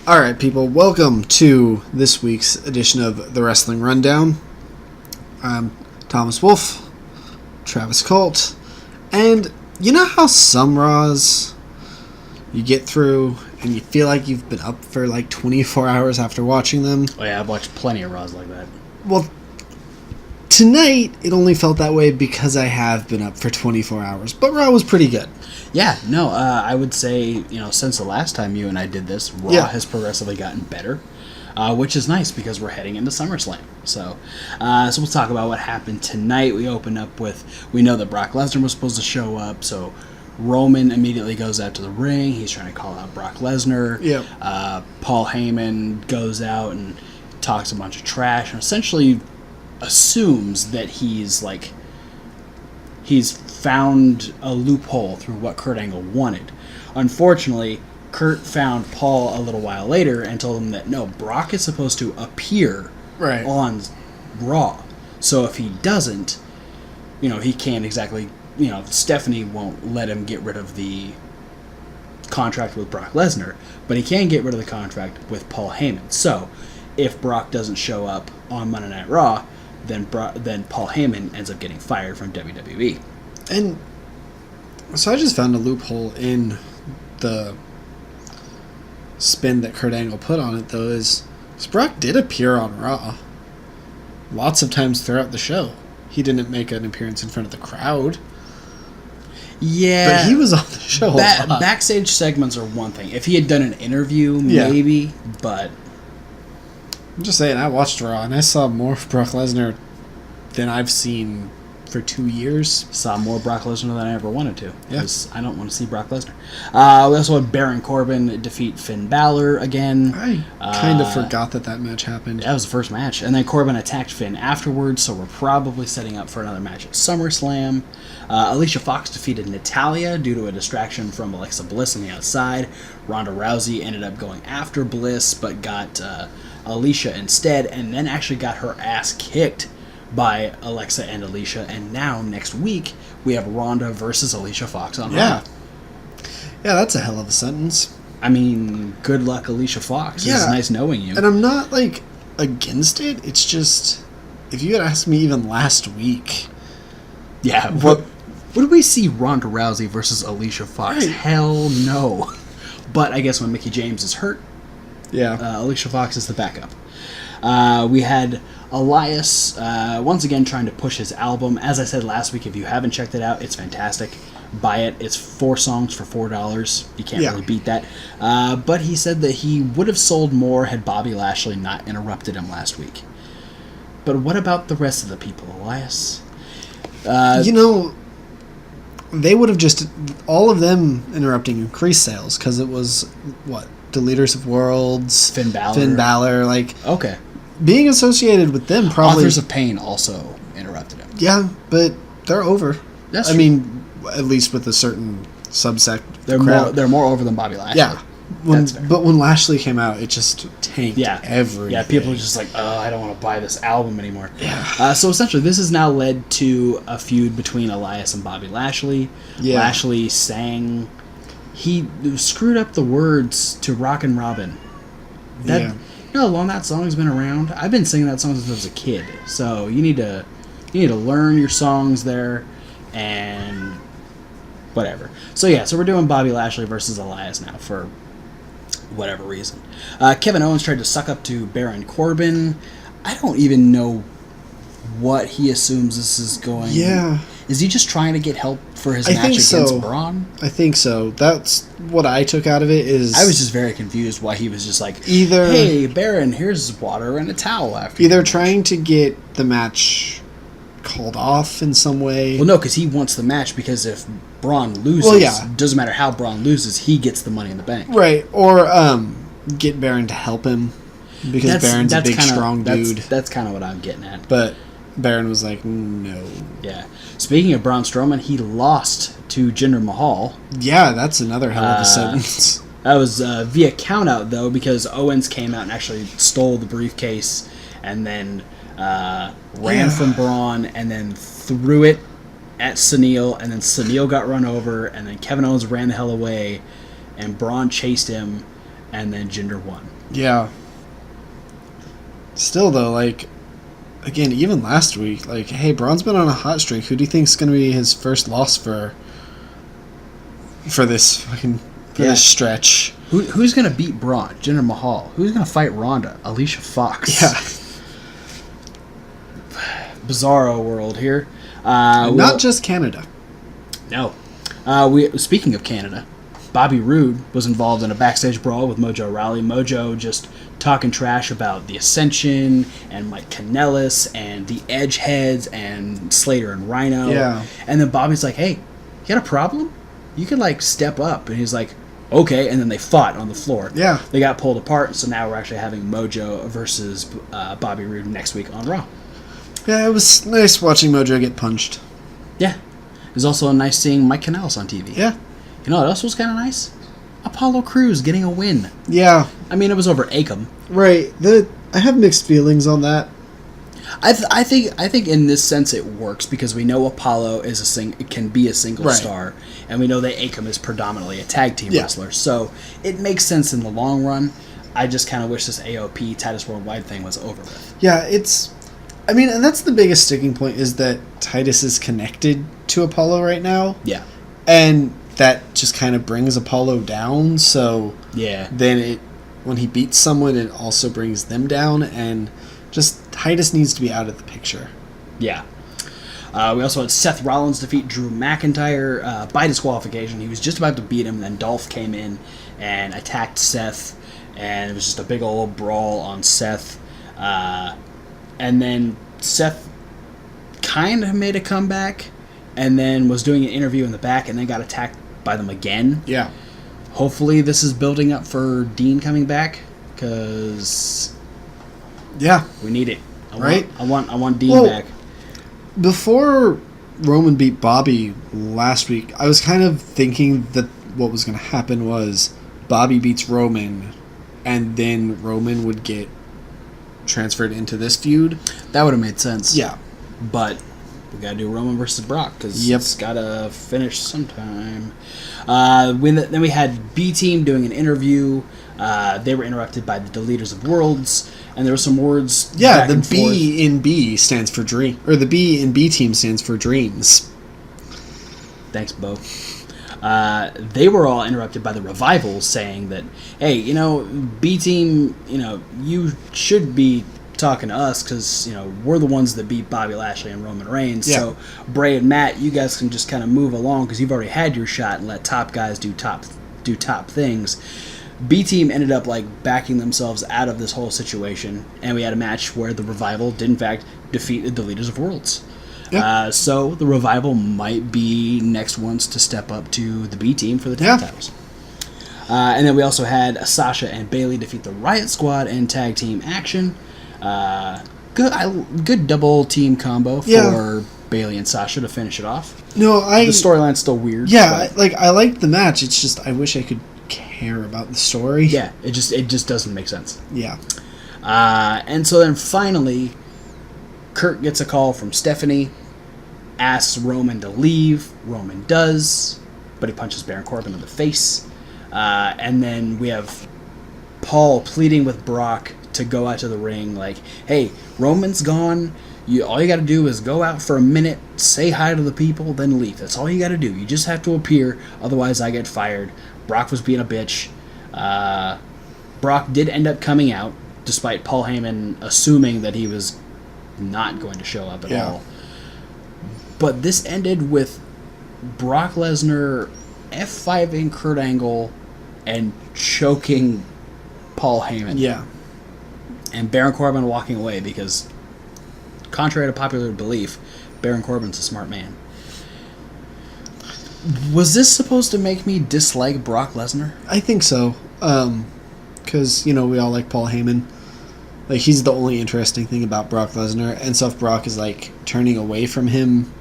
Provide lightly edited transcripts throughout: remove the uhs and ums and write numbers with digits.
All right, people, welcome to this week's edition of the Wrestling Rundown. I'm Thomas Wolf, Travis Colt, and you know how some Raws you get through and you feel like you've been up for like 24 hours after watching them? Oh yeah, I've watched plenty of Raws like that. Well, tonight it only felt that way because I have been up for 24 hours, but Raw was pretty good. Yeah, no, I would say, since the last time you and I did this, Raw has progressively gotten better, which is nice because we're heading into SummerSlam. So we'll talk about what happened tonight. We open up with, we know that Brock Lesnar was supposed to show up, so Roman immediately goes out to the ring. He's trying to call out Brock Lesnar. Yep. Paul Heyman goes out and talks a bunch of trash and essentially assumes that he's found a loophole through what Kurt Angle wanted. Unfortunately, Kurt found Paul a little while later and told him that no, Brock is supposed to appear on Raw. So if he doesn't, he can't exactly, Stephanie won't let him get rid of the contract with Brock Lesnar, but he can get rid of the contract with Paul Heyman. So if Brock doesn't show up on Monday Night Raw, then Paul Heyman ends up getting fired from WWE. And so I just found a loophole in the spin that Kurt Angle put on it, though, is Brock did appear on Raw lots of times throughout the show. He didn't make an appearance in front of the crowd. Yeah. But he was on the show a lot. Backstage segments are one thing. If he had done an interview, maybe, but... I'm just saying, I watched Raw, and I saw more of Brock Lesnar than I've seen for 2 years. Saw more Brock Lesnar than I ever wanted to. Because I don't want to see Brock Lesnar. We also had Baron Corbin defeat Finn Balor again. I kind of forgot that match happened. That was the first match. And then Corbin attacked Finn afterwards, so we're probably setting up for another match at SummerSlam. Alicia Fox defeated Natalya due to a distraction from Alexa Bliss on the outside. Ronda Rousey ended up going after Bliss, but got Alicia instead, and then actually got her ass kicked by Alexa and Alicia. And now, next week, we have Ronda versus Alicia Fox on Raw. Yeah, that's a hell of a sentence. I mean, good luck, Alicia Fox. It's nice knowing you. And I'm not, against it. It's just, if you had asked me even last week... Yeah, would we see Ronda Rousey versus Alicia Fox? Right. Hell no. But I guess when Mickie James is hurt, Alicia Fox is the backup. We had Elias once again trying to push his album. As I said last week, if you haven't checked it out, it's fantastic. Buy it. It's 4 songs for $4. You can't really beat that. But he said that he would have sold more had Bobby Lashley not interrupted him last week. But what about the rest of the people, Elias? They would have just... All of them interrupting increased sales, because it was, the Leaders of Worlds... Finn Balor. Okay. Being associated with them probably... Authors of Pain also interrupted him. Yeah, but they're over. That's true. I mean, at least with a certain subsect crowd. They're more over than Bobby Lashley. Yeah. But when Lashley came out, it just tanked everything. Yeah, people are just like, oh, I don't want to buy this album anymore. Yeah. So essentially, this has now led to a feud between Elias and Bobby Lashley. Yeah. Lashley sang... He screwed up the words to Rockin' Robin. You know how long that song's been around? I've been singing that song since I was a kid. So you need to learn your songs there and whatever. So we're doing Bobby Lashley versus Elias now for whatever reason. Kevin Owens tried to suck up to Baron Corbin. I don't even know what he assumes this is going. Yeah. Is he just trying to get help for his match against Braun? I think so. That's what I took out of it. I was just very confused why he was just like, hey, Baron, here's water and a towel after. Either trying to get the match called off in some way. Well, no, because he wants the match, because if Braun loses, doesn't matter how Braun loses, he gets the Money in the Bank. Right, or get Baron to help him, because Baron's a big, strong dude. That's kind of what I'm getting at. But Baron was like, no. Yeah. Speaking of Braun Strowman, he lost to Jinder Mahal. Yeah, that's another hell of a sentence. That was via countout, though, because Owens came out and actually stole the briefcase and then ran from Braun and then threw it at Sunil, and then Sunil got run over, and then Kevin Owens ran the hell away, and Braun chased him, and then Jinder won. Yeah. Still, though, like, again, even last week, like, hey, Braun's been on a hot streak. Who do you think's going to be his first loss for this fucking this stretch? Who's going to beat Braun? Jinder Mahal. Who's going to fight Ronda? Alicia Fox. Yeah. Bizarro world here. Not just Canada. No. Speaking of Canada, Bobby Roode was involved in a backstage brawl with Mojo Rawley. Mojo just talking trash about the Ascension and Mike Kanellis and the Edgeheads and Slater and Rhino. Yeah. And then Bobby's like, hey, you got a problem? You can, like, step up. And he's like, okay. And then they fought on the floor. Yeah. They got pulled apart, so now we're actually having Mojo versus Bobby Roode next week on Raw. Yeah, it was nice watching Mojo get punched. Yeah. It was also nice seeing Mike Kanellis on TV. Yeah. You know what else was kind of nice? Apollo Crews getting a win. Yeah. I mean, it was over Akam. Right. I have mixed feelings on that. I think in this sense it works because we know Apollo can be a single star, and we know that Akam is predominantly a tag team wrestler. So it makes sense in the long run. I just kind of wish this AOP Titus Worldwide thing was over with. Yeah, and that's the biggest sticking point is that Titus is connected to Apollo right now. Yeah. And that just kind of brings Apollo down, so yeah. Then when he beats someone, it also brings them down, and just Titus needs to be out of the picture. Yeah. We also had Seth Rollins defeat Drew McIntyre by disqualification. He was just about to beat him, and then Dolph came in and attacked Seth, and it was just a big old brawl on Seth. And then Seth kind of made a comeback, and then was doing an interview in the back, and then got attacked by them again. Yeah. Hopefully this is building up for Dean coming back, because we need it. I want Dean back. Before Roman beat Bobby last week, I was kind of thinking that what was going to happen was Bobby beats Roman, and then Roman would get transferred into this feud. That would have made sense. Yeah. But we got to do Roman versus Brock because it's got to finish sometime. Then we had B-Team doing an interview. They were interrupted by the Deleters of Worlds, and there were some words. Yeah, the B in B stands for dream, or the B in B-Team stands for dreams. Thanks, Bo. They were all interrupted by the Revival saying that, hey, B-Team, you should be talking to us because, we're the ones that beat Bobby Lashley and Roman Reigns. Yeah. So Bray and Matt, you guys can just kind of move along because you've already had your shot and let top guys do top things. B-Team ended up backing themselves out of this whole situation, and we had a match where the Revival did in fact defeat the Deleters of Worlds. Yeah. So the Revival might be next ones to step up to the B-Team for the tag titles. And then we also had Sasha and Bayley defeat the Riot Squad in tag team action. Good double team combo for Bayley and Sasha to finish it off. The storyline's still weird. Yeah, I liked the match. It's just I wish I could care about the story. Yeah, it just doesn't make sense. Yeah. And so then finally, Kurt gets a call from Stephanie, asks Roman to leave. Roman does, but he punches Baron Corbin in the face. And then we have Paul pleading with Brock to go out to the ring, hey, Roman's gone. All you got to do is go out for a minute, say hi to the people, then leave. That's all you got to do. You just have to appear, otherwise I get fired. Brock was being a bitch. Brock did end up coming out, despite Paul Heyman assuming that he was not going to show up at all. But this ended with Brock Lesnar F5ing Kurt Angle and choking Paul Heyman. Yeah. And Baron Corbin walking away because, contrary to popular belief, Baron Corbin's a smart man. Was this supposed to make me dislike Brock Lesnar? I think so. Because, we all like Paul Heyman. He's the only interesting thing about Brock Lesnar. And so if Brock is, turning away from him...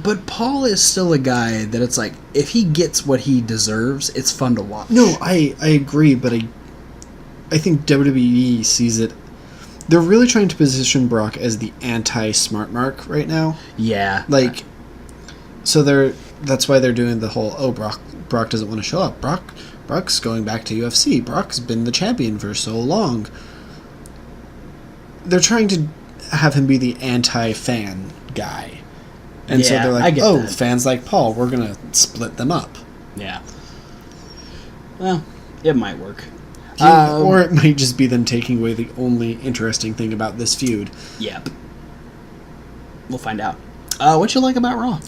But Paul is still a guy that it's if he gets what he deserves, it's fun to watch. No, I agree, but I think WWE sees it... They're really trying to position Brock as the anti-smart mark right now. Yeah. So that's why they're doing the whole, Brock Brock doesn't want to show up. Brock's going back to UFC. Brock's been the champion for so long. They're trying to have him be the anti-fan guy. And so they're like, oh, fans like Paul, we're going to split them up. Yeah. Well, it might work. Or it might just be them taking away the only interesting thing about this feud. Yep. We'll find out. What you like about Raw?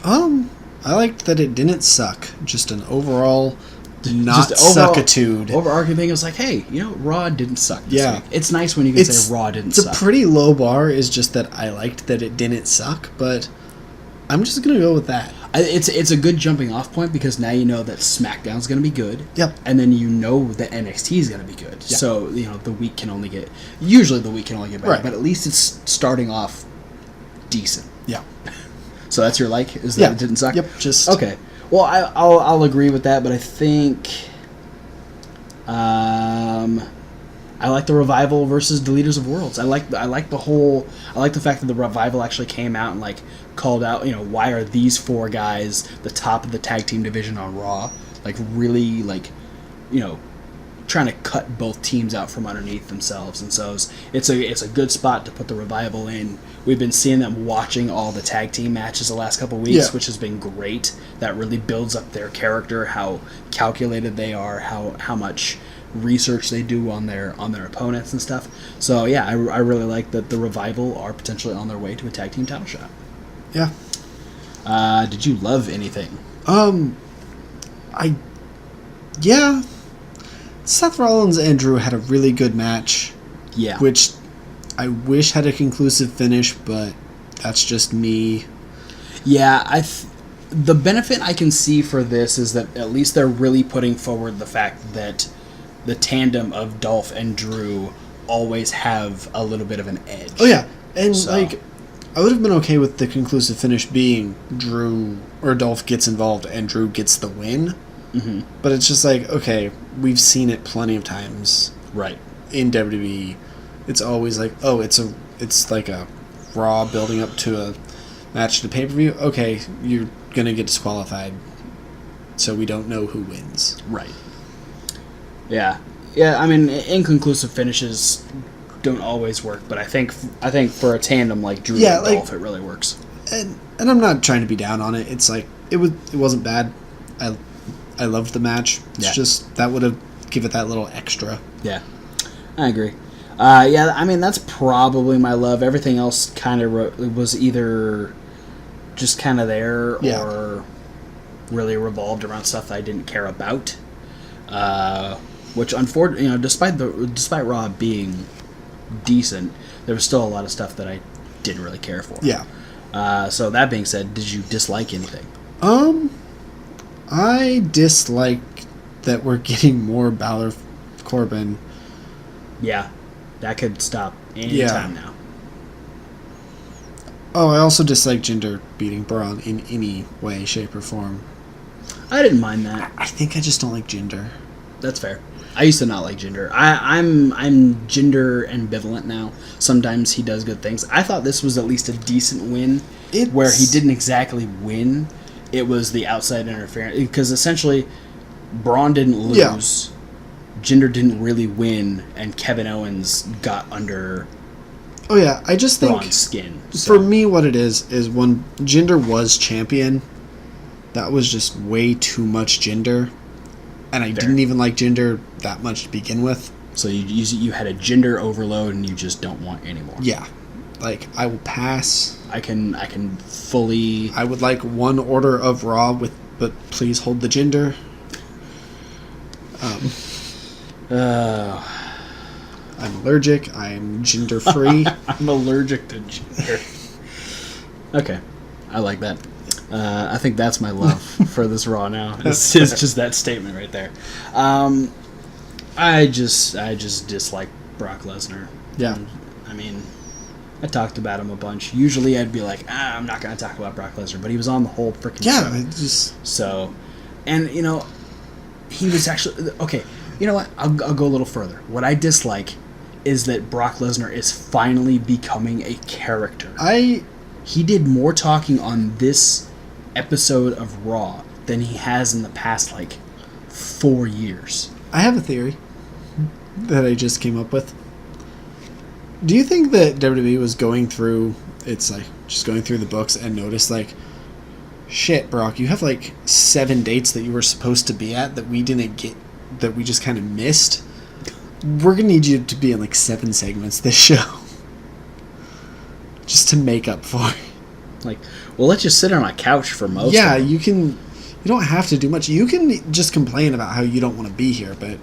I liked that it didn't suck. Just an overall suckitude. Overarching thing was like, hey, Raw didn't suck this week. It's nice when you can say Raw didn't suck. It's a pretty low bar, is just that I liked that it didn't suck, but I'm just going to go with that. It's a good jumping off point because now you know that SmackDown's going to be good. Yep. And then you know that NXT is going to be good. Yep. So, the week can only get better. Right. But at least it's starting off decent. Yeah. So that's your like? Is that it didn't suck? Yep. Just okay. Well, I'll agree with that, but I think I like the Revival versus Deleters of Worlds. I like the fact that the Revival actually came out and called out, why are these four guys the top of the tag team division on Raw? Really trying to cut both teams out from underneath themselves, and so it's a good spot to put the Revival in. We've been seeing them watching all the tag team matches the last couple of weeks, which has been great. That really builds up their character, how calculated they are, how much research they do on their opponents and stuff. So yeah, I really like that the Revival are potentially on their way to a tag team title shot. Yeah. Did you love anything? Seth Rollins and Drew had a really good match. Yeah. Which I wish had a conclusive finish, but that's just me. Yeah, the benefit I can see for this is that at least they're really putting forward the fact that the tandem of Dolph and Drew always have a little bit of an edge. Oh yeah, and I would have been okay with the conclusive finish being Drew or Dolph gets involved and Drew gets the win. Mm-hmm. But it's just okay, we've seen it plenty of times. Right. In WWE, it's always it's like a Raw building up to a match to pay-per-view. Okay, you're going to get disqualified, so we don't know who wins. Right. Yeah. Yeah, I mean, inconclusive finishes don't always work, but I think for a tandem like Drew and Dolph, it really works. And I'm not trying to be down on it. It's it wasn't bad. I loved the match. It's just that would have given it that little extra. Yeah, I agree. I mean, that's probably my love. Everything else kind of was either just kind of there or really revolved around stuff that I didn't care about. Which, unfortunately, despite Raw being decent, there was still a lot of stuff that I didn't really care for. Yeah. So that being said, did you dislike anything? I dislike that we're getting more Balor Corbin. Yeah, that could stop any time now. Oh, I also dislike Jinder beating Braun in any way, shape, or form. I didn't mind that. I think I just don't like Jinder. That's fair. I used to not like Jinder. I'm Jinder ambivalent now. Sometimes he does good things. I thought this was at least a decent win, where he didn't exactly win. It was the outside interference, because essentially Braun didn't lose. Yeah. Jinder didn't really win, and Kevin Owens got under I just think Braun's skin. For me, what it is when Jinder was champion, that was just way too much Jinder. And I didn't even like Jinder that much to begin with. So you had a Jinder overload, and you just don't want anymore. Yeah, I will pass. I can fully. I would like one order of Raw but please hold the Jinder. I'm allergic. I'm Jinder free. I'm allergic to Jinder. Okay, I like that. I think that's my love for this Raw now. It's just that statement right there. I just dislike Brock Lesnar. Yeah. I mean, I talked about him a bunch. Usually I'd be like, I'm not going to talk about Brock Lesnar, but he was on the whole freaking show. Yeah, So, and, he was actually... Okay, you know what? I'll go a little further. What I dislike is that Brock Lesnar is finally becoming a character. He did more talking on this episode of Raw than he has in the past, 4 years. I have a theory that I just came up with. Do you think that WWE was going through, just going through the books and noticed, shit, Brock, you have 7 dates that you were supposed to be at that we didn't get, that we just kind of missed? We're going to need you to be in 7 segments this show. Just to make up for it. We'll let you sit on a couch for most Yeah, of them. you don't have to do much. You can just complain about how you don't want to be here, but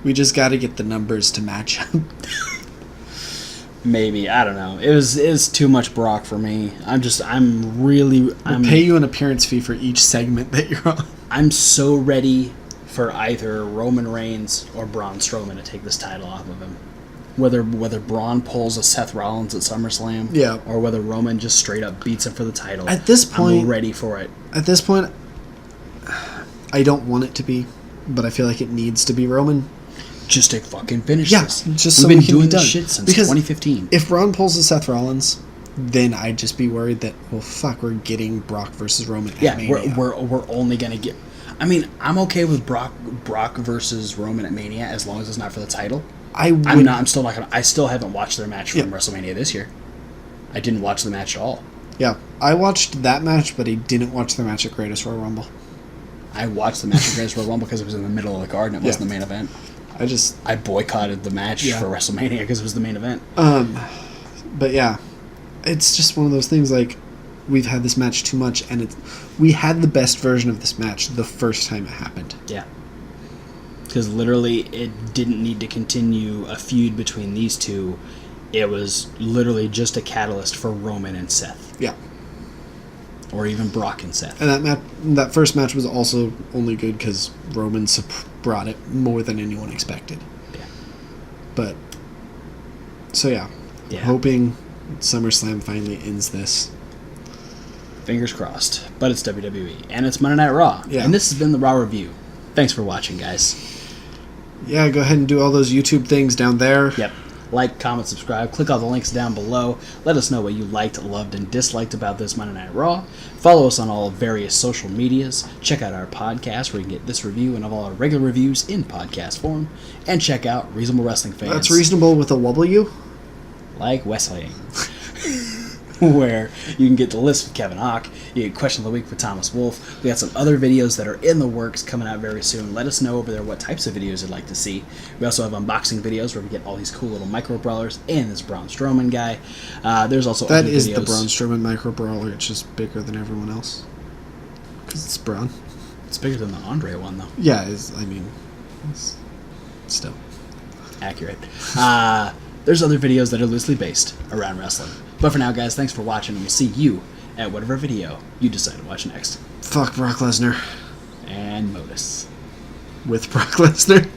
we just got to get the numbers to match up. Maybe, I don't know. It was too much Brock for me. We'll pay you an appearance fee for each segment that you're on. I'm so ready for either Roman Reigns or Braun Strowman to take this title off of him. Whether Braun pulls a Seth Rollins at SummerSlam, yeah, or whether Roman just straight up beats him for the title. At this point, I'm ready for it. At this point, I don't want it to be, but I feel like it needs to be Roman. Just to fucking finish this. We've been doing this shit since 2015. If Braun pulls a Seth Rollins, then I'd just be worried that, well, fuck, we're getting Brock versus Roman at Mania. we're only gonna get. I mean, I'm okay with Brock versus Roman at Mania as long as it's not for the title. I'm still not gonna. I still haven't watched their match from WrestleMania this year. I didn't watch the match at all. Yeah, I watched that match, but I didn't watch the match at Greatest Royal Rumble. I watched the match at Greatest Royal Rumble because it was in the middle of the card and it wasn't the main event. I boycotted the match for WrestleMania because it was the main event. But yeah, it's just one of those things. We've had this match too much, and we had the best version of this match the first time it happened. Yeah. Because literally, it didn't need to continue a feud between these two. It was literally just a catalyst for Roman and Seth. Yeah. Or even Brock and Seth. And that first match was also only good because Roman brought it more than anyone expected. Yeah. But, so yeah. I'm hoping SummerSlam finally ends this. Fingers crossed. But it's WWE. And it's Monday Night Raw. Yeah. And this has been the Raw Review. Thanks for watching, guys. Yeah, go ahead and do all those YouTube things down there. Yep. Like, comment, subscribe. Click all the links down below. Let us know what you liked, loved, and disliked about this Monday Night Raw. Follow us on all various social medias. Check out our podcast where you can get this review and all our regular reviews in podcast form. And check out Reasonable Wrestling Fans. That's reasonable with a W? Like Wrestling. Where you can get the list with Kevin Hawk, you get Question of the Week with Thomas Wolf. We got some other videos that are in the works coming out very soon. Let us know over there what types of videos you'd like to see. We also have unboxing videos where we get all these cool little micro brawlers and this Braun Strowman guy. There's also that other is videos. The Braun Strowman micro brawler. It's just bigger than everyone else because it's Braun. It's bigger than the Andre one though. Yeah, it's still accurate. There's other videos that are loosely based around wrestling. But for now, guys, thanks for watching, and we'll see you at whatever video you decide to watch next. Fuck Brock Lesnar. And Modus. With Brock Lesnar.